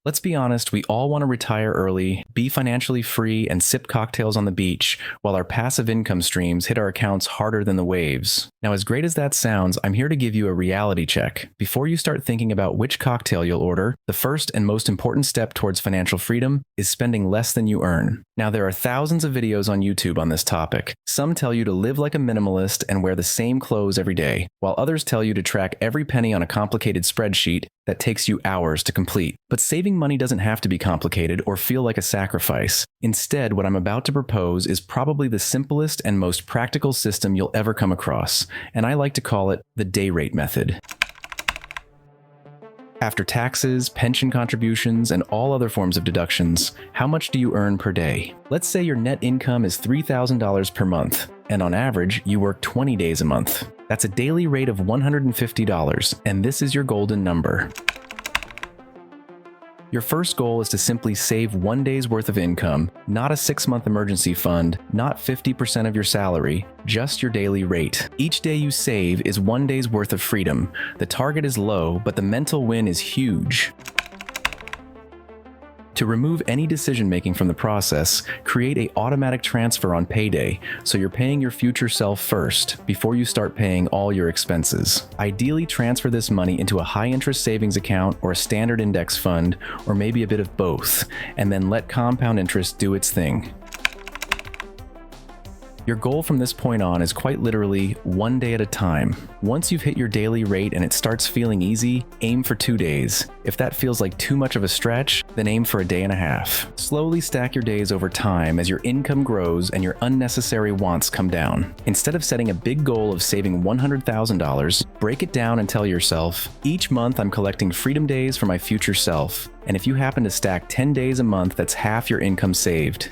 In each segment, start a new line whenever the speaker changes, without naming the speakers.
Let's be honest, we all want to retire early, be financially free, and sip cocktails on the beach, while our passive income streams hit our accounts harder than the waves. Now, as great as that sounds, I'm here to give you a reality check. Before you start thinking about which cocktail you'll order, the first and most important step towards financial freedom is spending less than you earn. Now, there are thousands of videos on YouTube on this topic. Some tell you to live like a minimalist and wear the same clothes every day, while others tell you to track every penny on a complicated spreadsheet that takes you hours to complete. But saving money doesn't have to be complicated or feel like a sacrifice. Instead, what I'm about to propose is probably the simplest and most practical system you'll ever come across, and I like to call it the day rate method. After taxes, pension contributions, and all other forms of deductions, how much do you earn per day? Let's say your net income is $3,000 per month, and on average, you work 20 days a month. That's a daily rate of $150, and this is your golden number. Your first goal is to simply save 1 day's worth of income, not a 6-month emergency fund, not 50% of your salary, just your daily rate. Each day you save is 1 day's worth of freedom. The target is low, but the mental win is huge. To remove any decision-making from the process, create an automatic transfer on payday, so you're paying your future self first, before you start paying all your expenses. Ideally, transfer this money into a high-interest savings account or a standard index fund, or maybe a bit of both, and then let compound interest do its thing. Your goal from this point on is quite literally 1 day at a time. Once you've hit your daily rate and it starts feeling easy, aim for 2 days. If that feels like too much of a stretch, then aim for a day and a half. Slowly stack your days over time as your income grows and your unnecessary wants come down. Instead of setting a big goal of saving $100,000, break it down and tell yourself, each month I'm collecting freedom days for my future self. And if you happen to stack 10 days a month, that's half your income saved.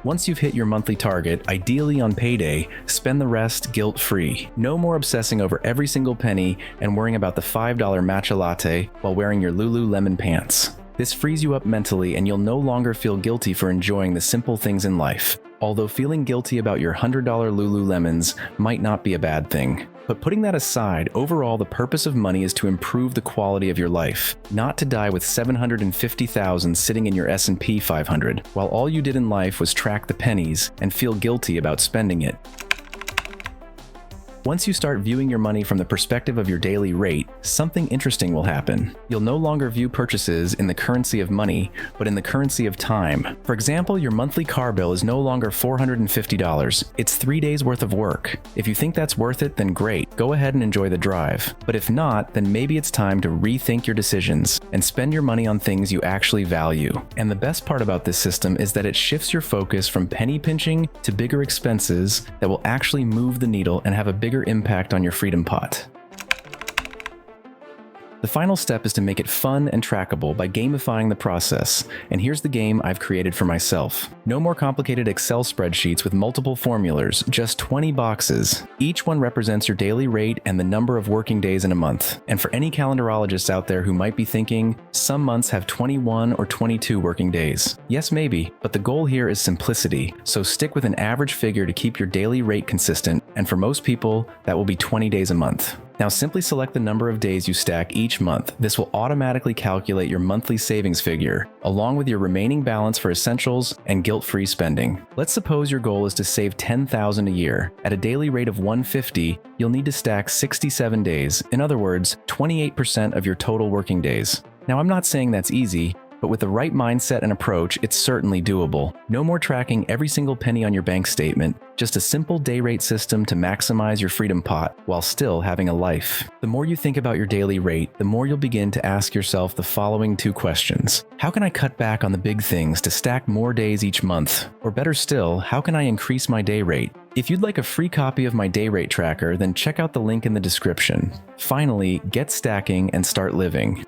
Once you've hit your monthly target, ideally on payday, spend the rest guilt-free. No more obsessing over every single penny and worrying about the $5 matcha latte while wearing your Lululemon pants. This frees you up mentally and you'll no longer feel guilty for enjoying the simple things in life. Although feeling guilty about your $100 Lululemons might not be a bad thing. But putting that aside, overall the purpose of money is to improve the quality of your life, not to die with $750,000 sitting in your S&P 500, while all you did in life was track the pennies and feel guilty about spending it. Once you start viewing your money from the perspective of your daily rate, something interesting will happen. You'll no longer view purchases in the currency of money, but in the currency of time. For example, your monthly car bill is no longer $450. It's 3 days worth of work. If you think that's worth it, then great. Go ahead and enjoy the drive. But if not, then maybe it's time to rethink your decisions and spend your money on things you actually value. And the best part about this system is that it shifts your focus from penny pinching to bigger expenses that will actually move the needle and have a bigger impact on your freedom pot. The final step is to make it fun and trackable by gamifying the process, and here's the game I've created for myself. No more complicated Excel spreadsheets with multiple formulas, just 20 boxes. Each one represents your daily rate and the number of working days in a month. And for any calendarologists out there who might be thinking, some months have 21 or 22 working days. Yes, maybe, but the goal here is simplicity, so stick with an average figure to keep your daily rate consistent, and for most people, that will be 20 days a month. Now simply select the number of days you stack each month. This will automatically calculate your monthly savings figure, along with your remaining balance for essentials and guilt-free spending. Let's suppose your goal is to save $10,000 a year. At a daily rate of $150, you'll need to stack 67 days. In other words, 28% of your total working days. Now I'm not saying that's easy, but with the right mindset and approach, it's certainly doable. No more tracking every single penny on your bank statement, just a simple day rate system to maximize your freedom pot while still having a life. The more you think about your daily rate, the more you'll begin to ask yourself the following 2 questions. How can I cut back on the big things to stack more days each month? Or better still, how can I increase my day rate? If you'd like a free copy of my day rate tracker, then check out the link in the description. Finally, get stacking and start living.